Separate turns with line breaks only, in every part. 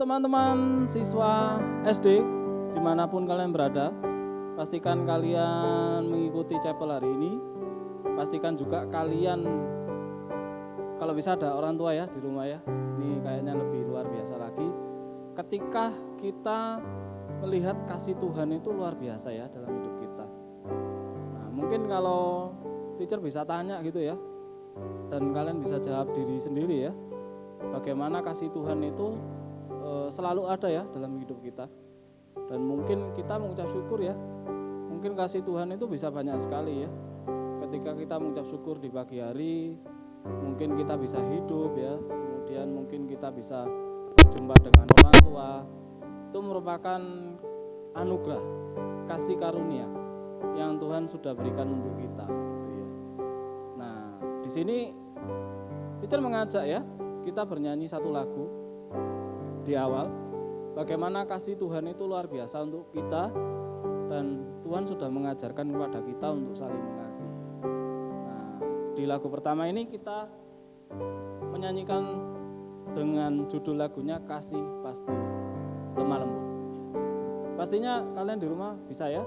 teman-teman siswa SD, dimanapun kalian berada, pastikan kalian mengikuti chapel hari ini. Pastikan juga kalian, kalau bisa ada orang tua ya di rumah ya. Ini kayaknya lebih luar biasa lagi. Ketika kita melihat kasih Tuhan itu luar biasa ya dalam hidup kita. Nah, mungkin kalau teacher bisa tanya gitu ya, dan kalian bisa jawab diri sendiri ya, bagaimana kasih Tuhan itu selalu ada ya dalam hidup kita. Dan mungkin kita mengucap syukur ya, mungkin kasih Tuhan itu bisa banyak sekali ya. Ketika kita mengucap syukur di pagi hari, mungkin kita bisa hidup ya, kemudian mungkin kita bisa berjumpa dengan orang tua. Itu merupakan anugerah, kasih karunia yang Tuhan sudah berikan untuk kita gitu ya. Nah, di sini teacher mengajak ya, kita bernyanyi satu lagu di awal, bagaimana kasih Tuhan itu luar biasa untuk kita, dan Tuhan sudah mengajarkan kepada kita untuk saling mengasihi. Nah, di lagu pertama ini kita menyanyikan dengan judul lagunya Kasih Pasti Lemah Lembut. Pastinya kalian di rumah bisa ya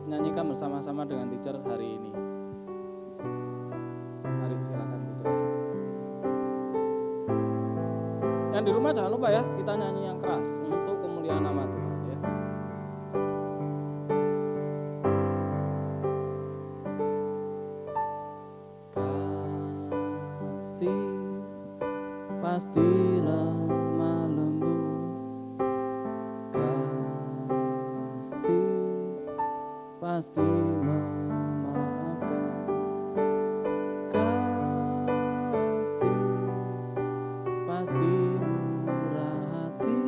menyanyikan bersama-sama dengan teacher hari ini. Mari silakan teacher. Yang di rumah jangan lupa ya, kita nyanyi yang keras untuk kemuliaan nama Tuhan ya. Kasih pasti lemah lembut, kasih pasti memaafkan, kasih pasti murah hati,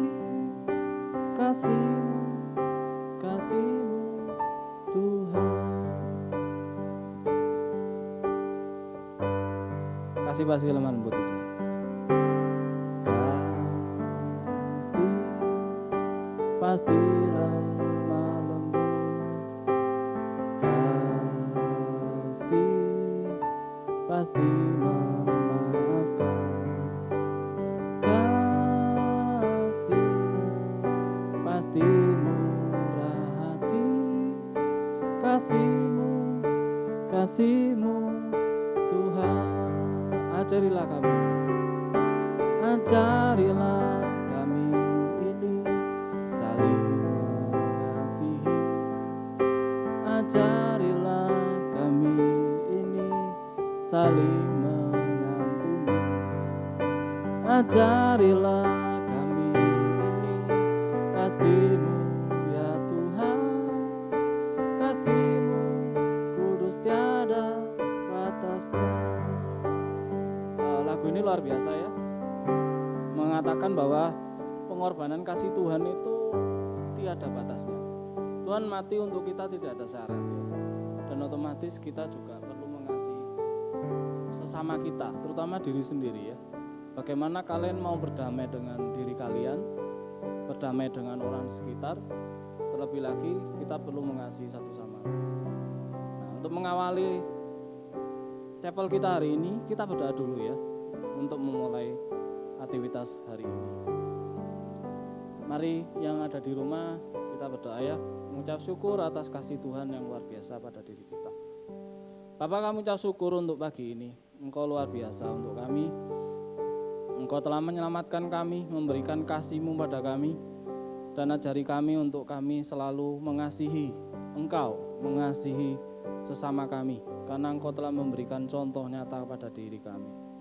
kasih-Mu, kasih-Mu Tuhan. Kasih pasti lemah lembut itu. Kasih pasti lemah lembut, kasih pasti memaafkan, kasih pasti murah hati, kasih-Mu, kasih-Mu Tuhan. Ajarilah kami, ajarilah kami ini saling mengasihi, ajarilah kami ini saling mengampuni, ajarilah kami ini kasih-Mu ya Tuhan, kasih-Mu kudus tiada batasnya. Lagu ini luar biasa ya, mengatakan bahwa pengorbanan kasih Tuhan itu tiada batasnya. Tuhan mati untuk kita tidak ada syarat ya. Dan otomatis kita juga perlu mengasihi sesama kita, terutama diri sendiri ya. Bagaimana kalian mau berdamai dengan diri kalian, berdamai dengan orang di sekitar, terlebih lagi kita perlu mengasihi satu sama lain. Nah, untuk mengawali chapel kita hari ini, kita berdoa dulu ya, untuk memulai aktivitas hari ini. Mari yang ada di rumah kita berdoa ya, mengucap syukur atas kasih Tuhan yang luar biasa pada diri kita. Bapak, kami ucap syukur untuk pagi ini, Engkau luar biasa untuk kami. Engkau telah menyelamatkan kami, memberikan kasih-Mu pada kami, dan ajari kami untuk kami selalu mengasihi Engkau, mengasihi sesama kami, karena Engkau telah memberikan contoh nyata pada diri kami.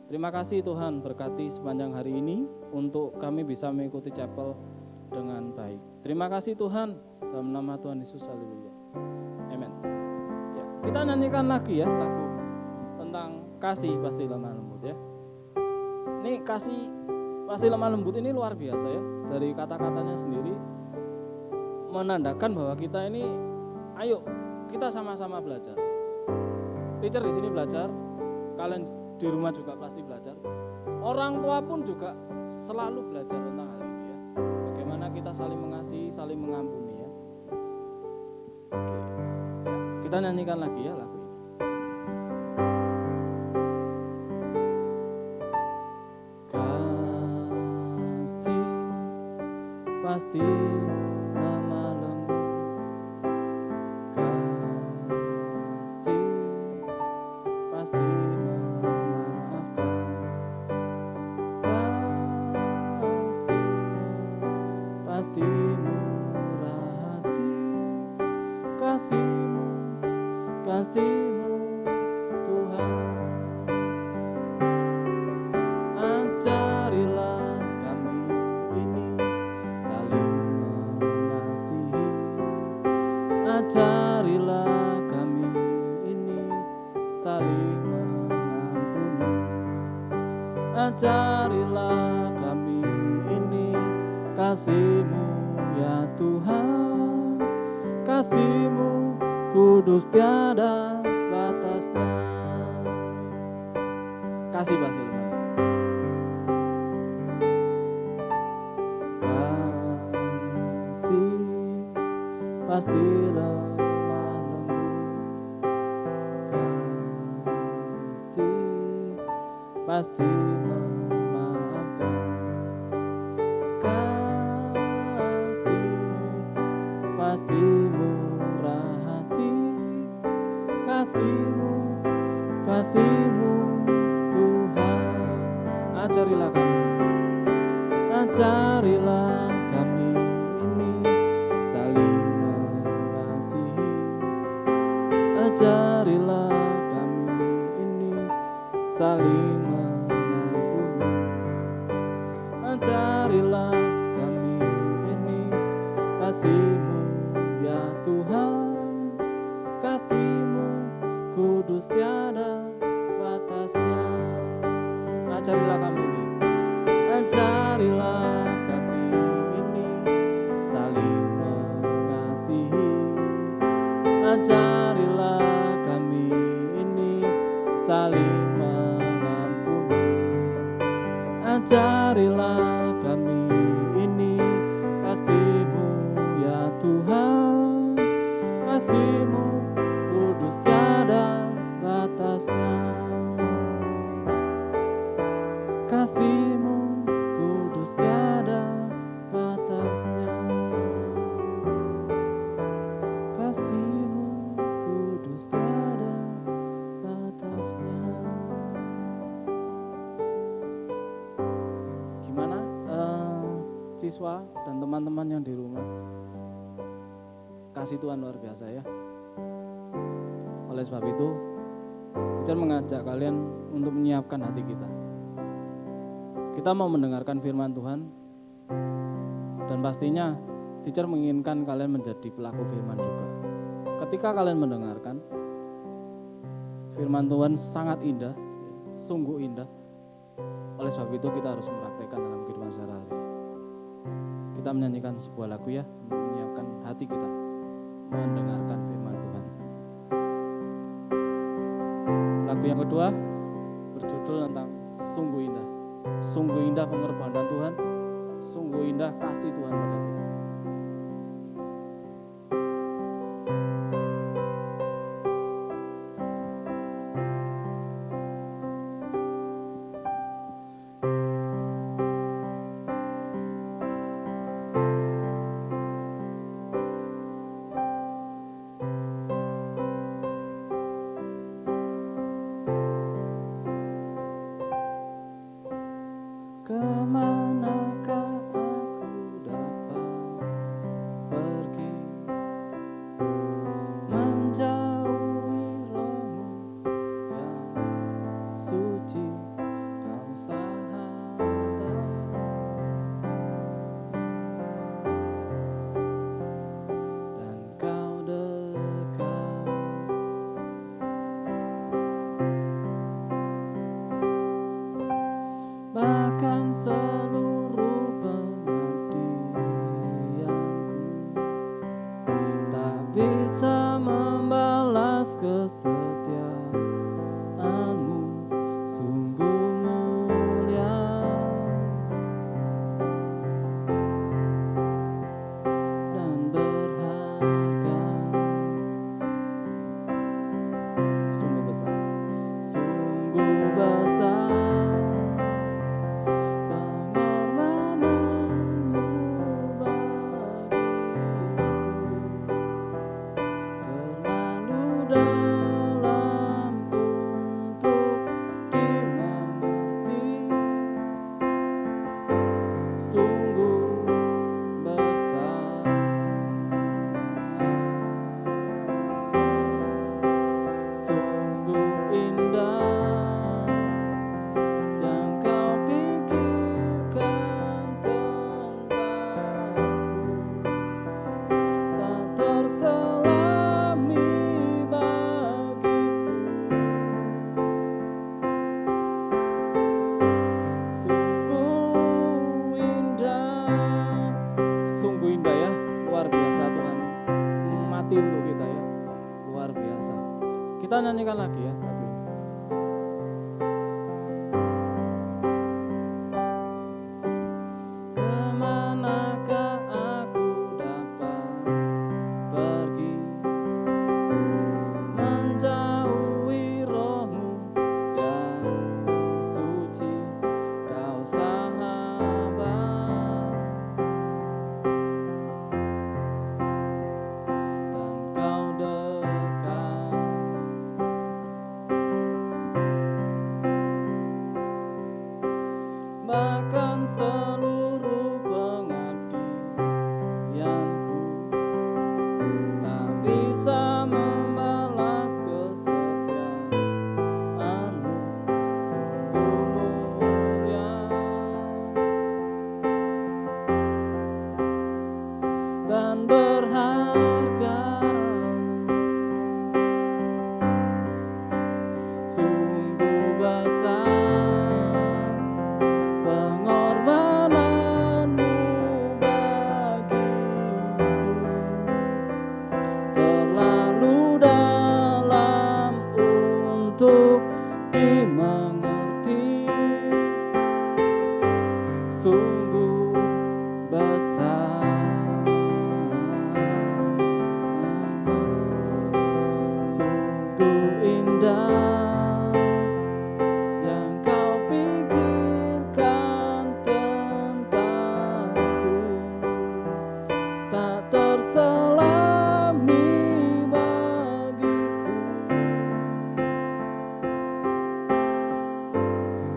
Terima kasih Tuhan, berkati sepanjang hari ini untuk kami bisa mengikuti chapel dengan baik. Terima kasih Tuhan, dalam nama Tuhan Yesus, haleluya. Amen. Ya, kita nyanyikan lagi ya lagu tentang kasih pasti lemah lembut ya. Ini kasih pasti lemah lembut ini luar biasa ya. Dari kata-katanya sendiri menandakan bahwa kita ini, ayo kita sama-sama belajar. Teacher di sini belajar, kalian di rumah juga pasti belajar. Orang tua pun juga selalu belajar tentang hal ini ya. Bagaimana kita saling mengasihi, saling mengampuni ya. Oke. Ya, kita nyanyikan lagi ya lagu ini. Kasih pasti lemah lembut. Kasih pasti memaafkan. Kasih pasti murah hati. Kasih-Mu, kasih-Mu Tuhan. Ajarilah kami ini saling mengasihi. Ajarilah kami ini saling mengampuni. Ajarilah kami ini kasih-Mu ya Tuhan. Kasih-Mu kudus tiada batasnya. Kasih pasti lemah. Kasih pasti lemah lembut. Kasih pasti memaafkan. Kasih pasti murah hati. Kasih-Mu, kasih-Mu Tuhan. Ajarilah kami, ajarilah kami ini saling mengasihi. Ajarilah kami ini saling mengampuni. Ajarilah kami ini kasih-Mu ya Tuhan. Kasih-Mu kudus tiada batasnya. Ajarilah kami ini, ajarilah kami ini saling mengasihi. Ajarilah kami ini saling mengampuni. Ajarilah kami ini kasih-Mu ya Tuhan. Kasih-Mu kudus tiada batasnya. Kasih-Mu kudus tiada batasnya. Kasih-Mu kudus tiada batasnya. Gimana siswa dan teman-teman yang di rumah? Kasih Tuhan luar biasa ya. Oleh sebab itu, teacher mengajak kalian untuk menyiapkan hati kita. Kita mau mendengarkan firman Tuhan, dan pastinya teacher menginginkan kalian menjadi pelaku firman juga. Ketika kalian mendengarkan, firman Tuhan sangat indah, sungguh indah. Oleh sebab itu kita harus mempraktekkan dalam kehidupan sehari-hari. Kita menyanyikan sebuah lagu ya, untuk menyiapkan hati kita, mendengarkan firman Tuhan. Lagu yang kedua berjudul tentang sungguh indah. Sungguh indah pengorbanan Tuhan, sungguh indah kasih Tuhan pada kita. Kemanakah aku dapat pergi, menjauhi roh-Mu yang suci, Kau sahabat, dan Kau dekat. Bahkan seluruh mati untuk kita ya. Luar biasa. Kita nyanyikan lagi ya lagu ini. Kemanakah aku dapat pergi, menjauhi rohmu yang suci, kau sahabat, dan kau dekat. Bahkan seluruh pengabdianku tak bisa membalas kesetiaanmu, sungguh mulia dan berharga, sungguh besar pengorbananmu bagiku, terlalu dalam untuk dimengerti, sungguh besar, sungguh indah yang kau pikirkan tentangku, tak terselami bagiku,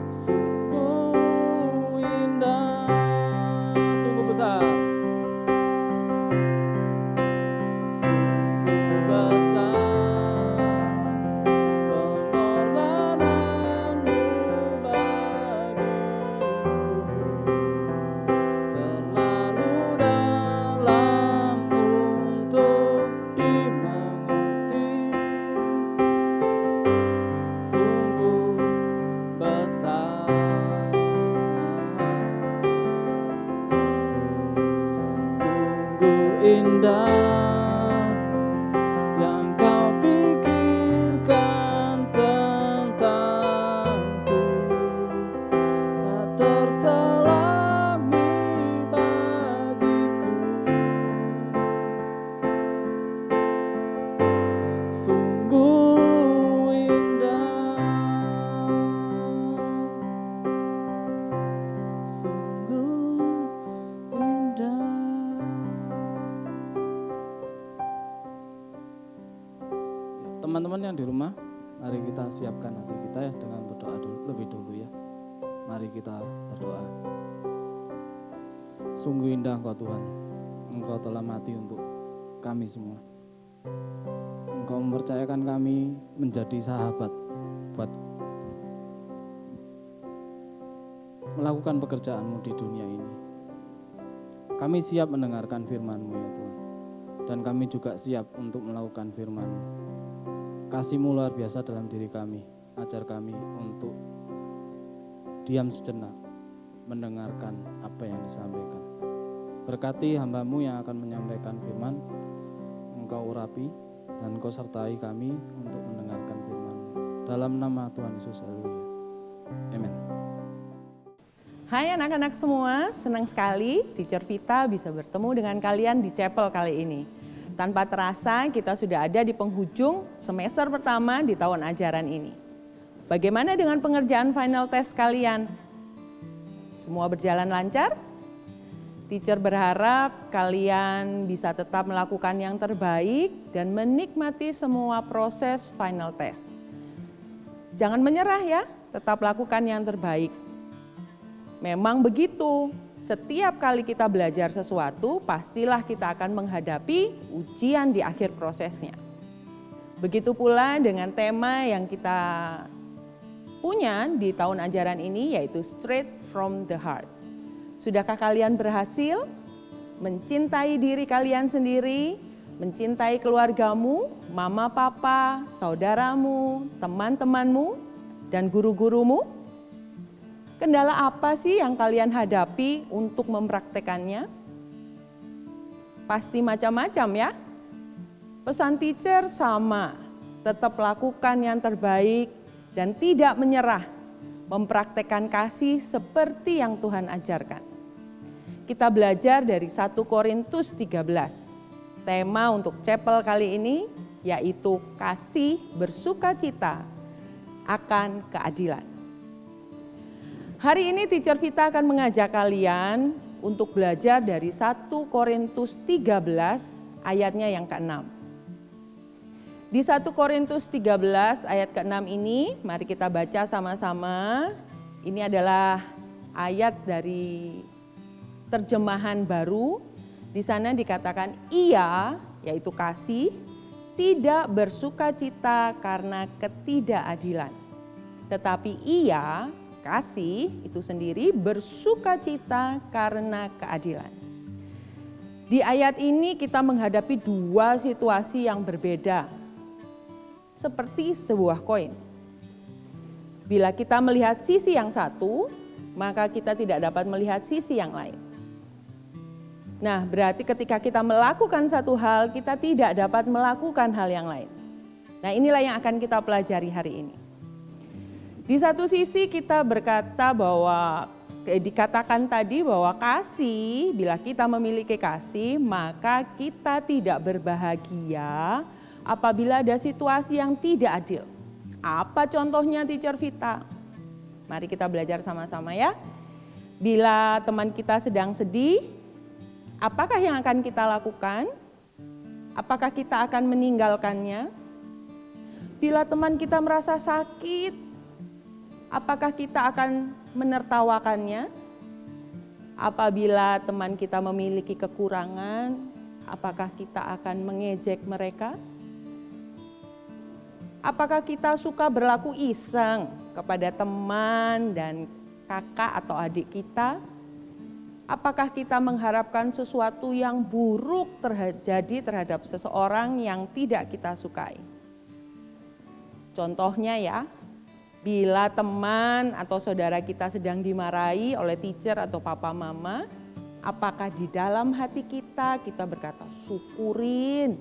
sungguh indah, sungguh besar, sungguh besar pengorbananmu bagiku, terlalu dalam untuk dimengerti, sungguh besar, sungguh indah yang kau pikirkan tentangku, tak terselami bagiku, sungguh indah, sungguh indah. Teman-teman yang di rumah, mari kita siapkan hati kita ya dengan berdoa lebih dulu ya. Mari kita berdoa. Sungguh indah Engkau Tuhan, Engkau telah mati untuk kami semua. Engkau mempercayakan kami menjadi sahabat buat melakukan pekerjaan-Mu di dunia ini. Kami siap mendengarkan firman-Mu ya Tuhan, dan kami juga siap untuk melakukan firman-Mu. Kasih-Mu luar biasa dalam diri kami, ajar kami untuk diam sejenak, mendengarkan apa yang disampaikan. Berkati hamba-Mu yang akan menyampaikan firman, Engkau urapi dan Engkau sertai kami untuk mendengarkan firman-Mu. Dalam nama Tuhan Yesus, haleluya. Amin.
Hai anak-anak semua, senang sekali Teacher Vita bisa bertemu dengan kalian di chapel kali ini. Tanpa terasa kita sudah ada di penghujung semester pertama di tahun ajaran ini. Bagaimana dengan pengerjaan final test kalian? Semua berjalan lancar? Teacher berharap kalian bisa tetap melakukan yang terbaik dan menikmati semua proses final test. Jangan menyerah ya, tetap lakukan yang terbaik. Memang begitu. Setiap kali kita belajar sesuatu, pastilah kita akan menghadapi ujian di akhir prosesnya. Begitu pula dengan tema yang kita punya di tahun ajaran ini, yaitu Straight from the Heart. Sudahkah kalian berhasil mencintai diri kalian sendiri, mencintai keluargamu, mama, papa, saudaramu, teman-temanmu, dan guru-gurumu? Kendala apa sih yang kalian hadapi untuk mempraktekannya? Pasti macam-macam ya. Pesan teacher sama, tetap lakukan yang terbaik dan tidak menyerah, mempraktekkan kasih seperti yang Tuhan ajarkan. Kita belajar dari 1 Korintus 13. Tema untuk chapel kali ini yaitu kasih bersukacita akan keadilan. Hari ini Teacher Vita akan mengajak kalian untuk belajar dari 1 Korintus 13 ayatnya yang ke-6. Di 1 Korintus 13 ayat ke-6 ini, mari kita baca sama-sama. Ini adalah ayat dari terjemahan baru. Di sana dikatakan ia, yaitu kasih, tidak bersukacita karena ketidakadilan. Tetapi ia, kasih itu sendiri bersukacita karena keadilan. Di ayat ini kita menghadapi dua situasi yang berbeda. Seperti sebuah koin. Bila kita melihat sisi yang satu, maka kita tidak dapat melihat sisi yang lain. Nah, berarti ketika kita melakukan satu hal, kita tidak dapat melakukan hal yang lain. Nah, inilah yang akan kita pelajari hari ini. Di satu sisi kita berkata bahwa, dikatakan tadi bahwa kasih, bila kita memiliki kasih, maka kita tidak berbahagia apabila ada situasi yang tidak adil. Apa contohnya Teacher Vita? Mari kita belajar sama-sama ya. Bila teman kita sedang sedih, apakah yang akan kita lakukan? Apakah kita akan meninggalkannya? Bila teman kita merasa sakit, apakah kita akan menertawakannya? Apabila teman kita memiliki kekurangan, apakah kita akan mengejek mereka? Apakah kita suka berlaku iseng kepada teman dan kakak atau adik kita? Apakah kita mengharapkan sesuatu yang buruk terjadi terhadap seseorang yang tidak kita sukai? Contohnya ya, bila teman atau saudara kita sedang dimarahi oleh teacher atau papa mama, apakah di dalam hati kita berkata, syukurin,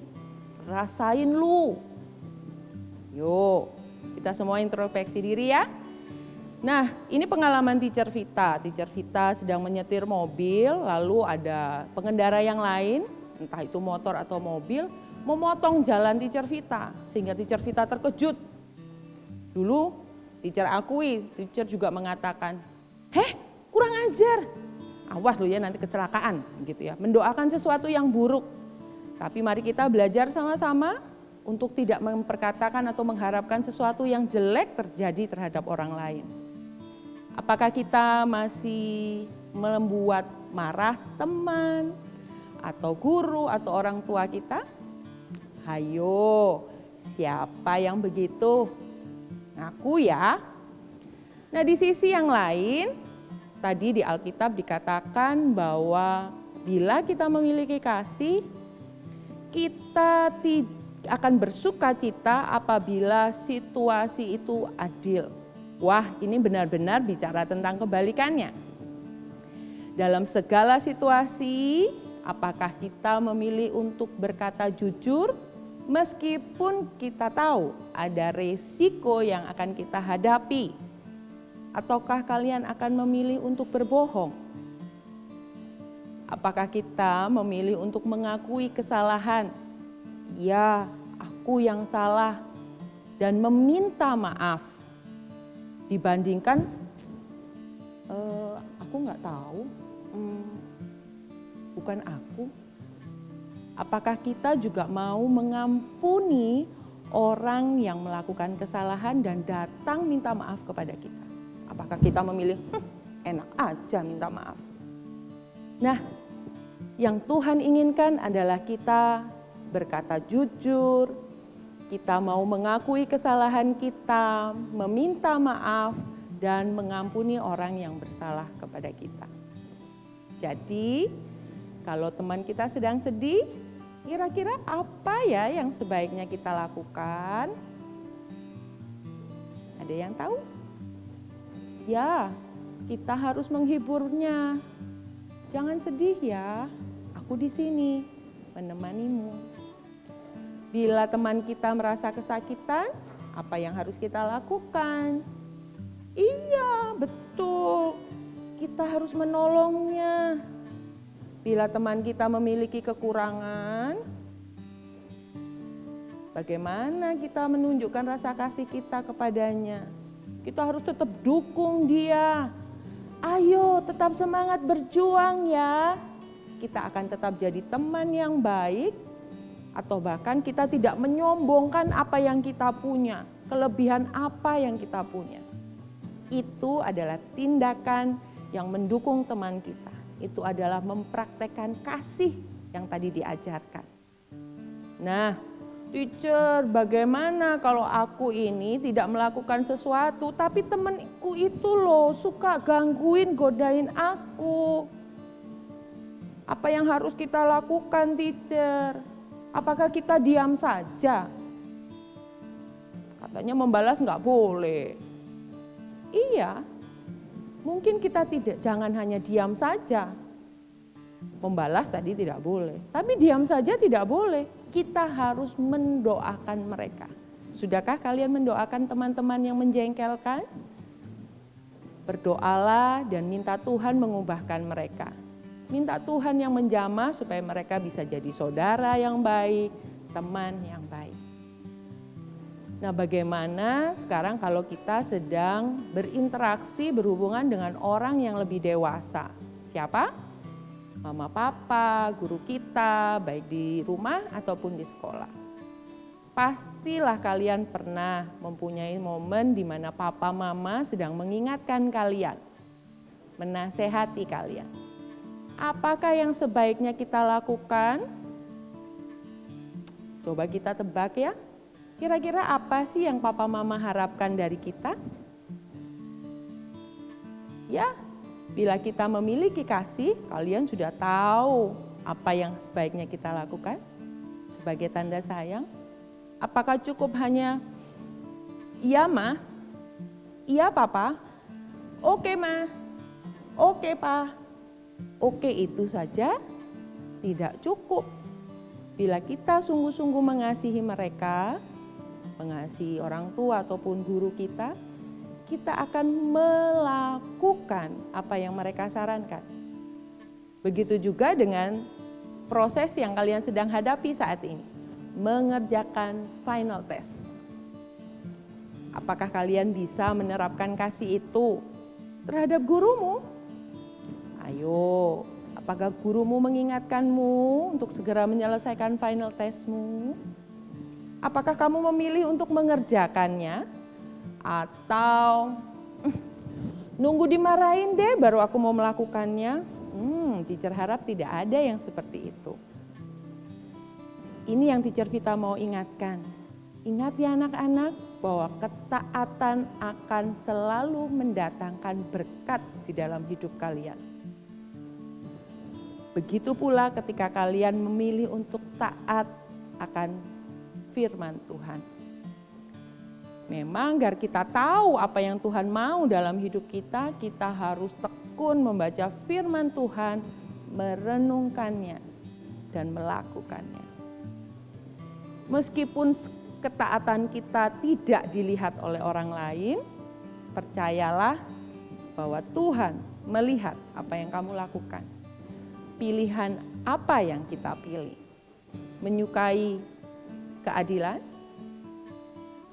rasain lu. Yuk, kita semua introspeksi diri ya. Nah, ini pengalaman Teacher Vita. Teacher Vita sedang menyetir mobil, lalu ada pengendara yang lain, entah itu motor atau mobil, memotong jalan Teacher Vita. Sehingga Teacher Vita terkejut. Dulu Teacher akui, Teacher juga mengatakan, kurang ajar. Awas lu ya nanti kecelakaan gitu ya. Mendoakan sesuatu yang buruk. Tapi mari kita belajar sama-sama untuk tidak memperkatakan atau mengharapkan sesuatu yang jelek terjadi terhadap orang lain. Apakah kita masih membuat marah teman atau guru atau orang tua kita? Hayo, siapa yang begitu? Ngaku ya. Nah, di sisi yang lain, tadi di Alkitab dikatakan bahwa bila kita memiliki kasih, kita akan bersuka cita apabila situasi itu adil. Wah, ini benar-benar bicara tentang kebalikannya. Dalam segala situasi, apakah kita memilih untuk berkata jujur meskipun kita tahu ada resiko yang akan kita hadapi? Ataukah kalian akan memilih untuk berbohong? Apakah kita memilih untuk mengakui kesalahan? Ya, aku yang salah dan meminta maaf dibandingkan aku nggak tahu, bukan aku. Apakah kita juga mau mengampuni orang yang melakukan kesalahan dan datang minta maaf kepada kita? Apakah kita memilih enak aja minta maaf? Nah, yang Tuhan inginkan adalah kita berkata jujur, kita mau mengakui kesalahan kita, meminta maaf, dan mengampuni orang yang bersalah kepada kita. Jadi, kalau teman kita sedang sedih, kira-kira apa ya yang sebaiknya kita lakukan? Ada yang tahu? Ya, kita harus menghiburnya. Jangan sedih ya, aku di sini menemanimu. Bila teman kita merasa kesakitan, apa yang harus kita lakukan? Iya, betul. Kita harus menolongnya. Bila teman kita memiliki kekurangan, bagaimana kita menunjukkan rasa kasih kita kepadanya? Kita harus tetap dukung dia. Ayo, tetap semangat berjuang ya. Kita akan tetap jadi teman yang baik, atau bahkan kita tidak menyombongkan apa yang kita punya, kelebihan apa yang kita punya. Itu adalah tindakan yang mendukung teman kita. Itu adalah mempraktekkan kasih yang tadi diajarkan. Nah, teacher, bagaimana kalau aku ini tidak melakukan sesuatu, tapi temanku itu loh suka gangguin, godain aku. Apa yang harus kita lakukan, teacher? Apakah kita diam saja? Katanya membalas nggak boleh. Iya, mungkin kita jangan hanya diam saja. Membalas tadi tidak boleh, tapi diam saja tidak boleh. Kita harus mendoakan mereka. Sudahkah kalian mendoakan teman-teman yang menjengkelkan? Berdoalah dan minta Tuhan mengubahkan mereka. Minta Tuhan yang menjamah supaya mereka bisa jadi saudara yang baik, teman yang baik. Nah, bagaimana sekarang kalau kita sedang berinteraksi, berhubungan dengan orang yang lebih dewasa? Siapa? Mama, papa, guru kita, baik di rumah ataupun di sekolah. Pastilah kalian pernah mempunyai momen di mana papa, mama sedang mengingatkan kalian, menasehati kalian. Apakah yang sebaiknya kita lakukan? Coba kita tebak ya. Kira-kira apa sih yang papa mama harapkan dari kita? Ya, bila kita memiliki kasih, kalian sudah tahu apa yang sebaiknya kita lakukan sebagai tanda sayang. Apakah cukup hanya, iya ma, iya papa, oke ma, oke pa, oke itu saja? Tidak cukup. Bila kita sungguh-sungguh mengasihi mereka, mengasihi orang tua ataupun guru kita akan melakukan apa yang mereka sarankan. Begitu juga dengan proses yang kalian sedang hadapi saat ini, mengerjakan final test. Apakah kalian bisa menerapkan kasih itu terhadap gurumu? Ayo, apakah gurumu mengingatkanmu untuk segera menyelesaikan final testmu? Apakah kamu memilih untuk mengerjakannya? Atau nunggu dimarahin deh baru aku mau melakukannya? Teacher harap tidak ada yang seperti itu. Ini yang teacher Vita mau ingatkan. Ingat ya anak-anak bahwa ketaatan akan selalu mendatangkan berkat di dalam hidup kalian. Begitu pula ketika kalian memilih untuk taat akan firman Tuhan. Memang agar kita tahu apa yang Tuhan mau dalam hidup kita, kita harus tekun membaca firman Tuhan, merenungkannya, dan melakukannya. Meskipun ketaatan kita tidak dilihat oleh orang lain, percayalah bahwa Tuhan melihat apa yang kamu lakukan. Pilihan apa yang kita pilih? Menyukai keadilan?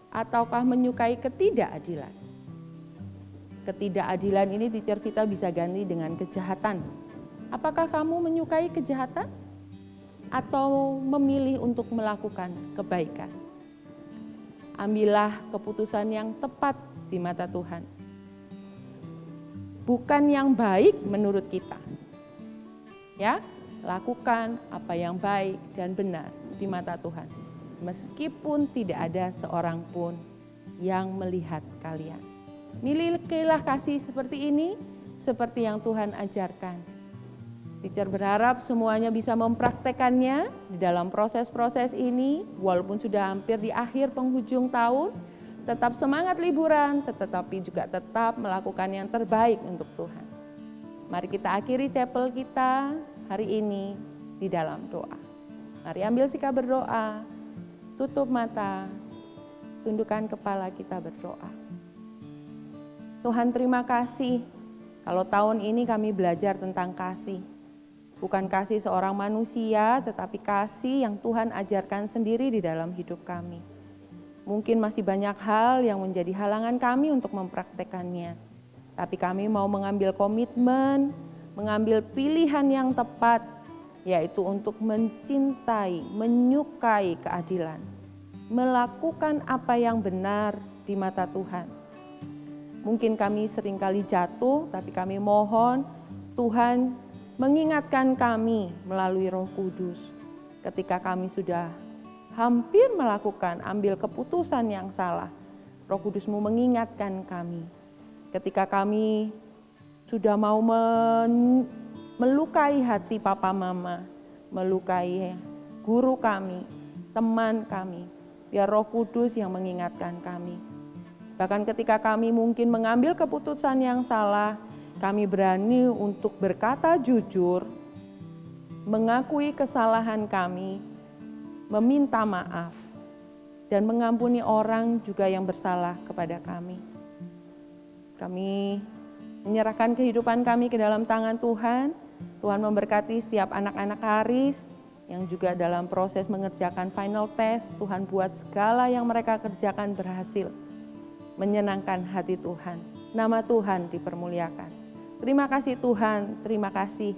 Ataukah menyukai ketidakadilan? Ketidakadilan ini teacher Vita bisa ganti dengan kejahatan. Apakah kamu menyukai kejahatan? Atau memilih untuk melakukan kebaikan? Ambillah keputusan yang tepat di mata Tuhan. Bukan yang baik menurut kita. Ya, lakukan apa yang baik dan benar di mata Tuhan. Meskipun tidak ada seorang pun yang melihat kalian. Milikilah kasih seperti ini, seperti yang Tuhan ajarkan. Teacher berharap semuanya bisa mempraktekannya di dalam proses-proses ini, walaupun sudah hampir di akhir penghujung tahun, tetap semangat liburan, tetapi juga tetap melakukan yang terbaik untuk Tuhan. Mari kita akhiri chapel kita hari ini di dalam doa. Mari ambil sikap berdoa. tutup mata, tundukkan kepala, kita berdoa. Tuhan, terima kasih kalau tahun ini kami belajar tentang kasih. Bukan kasih seorang manusia, tetapi kasih yang Tuhan ajarkan sendiri di dalam hidup kami. Mungkin masih banyak hal yang menjadi halangan kami untuk mempraktekannya. Tapi kami mau mengambil komitmen, mengambil pilihan yang tepat, yaitu untuk mencintai, menyukai keadilan. Melakukan apa yang benar di mata Tuhan. Mungkin kami seringkali jatuh, tapi kami mohon Tuhan mengingatkan kami melalui Roh Kudus. Ketika kami sudah hampir melakukan, ambil keputusan yang salah, Roh Kudus-Mu mengingatkan kami. Ketika kami sudah mau melukai hati papa mama, melukai guru kami, teman kami, biar Roh Kudus yang mengingatkan kami. Bahkan ketika kami mungkin mengambil keputusan yang salah, kami berani untuk berkata jujur, mengakui kesalahan kami, meminta maaf, dan mengampuni orang juga yang bersalah kepada kami. Kami menyerahkan kehidupan kami ke dalam tangan Tuhan. Tuhan memberkati setiap anak-anak Haris yang juga dalam proses mengerjakan final test. Tuhan buat segala yang mereka kerjakan berhasil, menyenangkan hati Tuhan. Nama Tuhan dipermuliakan. Terima kasih Tuhan, terima kasih.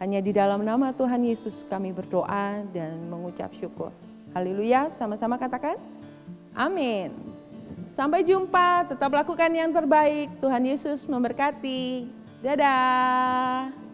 Hanya di dalam nama Tuhan Yesus kami berdoa dan mengucap syukur. Haleluya, sama-sama katakan amin. Sampai jumpa, tetap lakukan yang terbaik. Tuhan Yesus memberkati. Dadah.